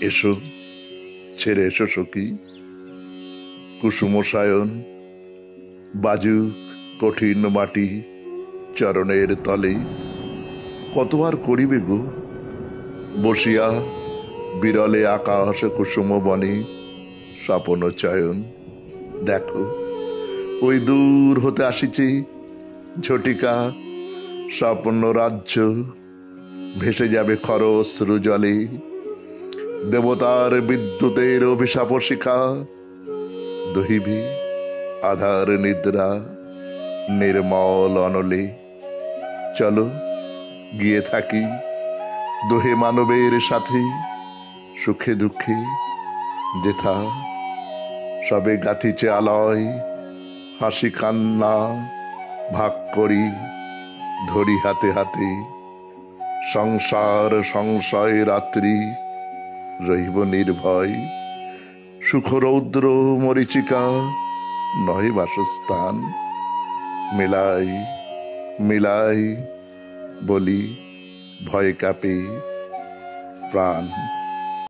এসো, ছেড়ে এসো সখী, কুসুম সায়ন বাজুক কঠিন মাটি চরণের তলে। কতবার করিবে গো বসিয়া বিরলে আকাশ কুসুম বনে স্বপন চয়ন। দেখো, ওই দূর হতে আসিছে ঝটিকা স্বপ্ন রাজ্য, ভেসে যাবে খরশ্রু জলে। দেবতার বিদ্যুতের অভিশাপ শিখা দহিবে আধার নিদ্রা নির্মল অনলে। চলো গিয়ে থাকি দোহে মানবের সাথে, সুখে দুঃখে যেথা সবে গাথিছে আলয়। হাসি কান্না ভাগ করি ধরি হাতে হাতে, সংসার সংশয় রাত্রি রহিব নির্ভয়। সুখ রৌদ্র মরিচিকা নহে বাসস্থান, মিলাই মিলাই বলি ভয় কাঁপে প্রাণ।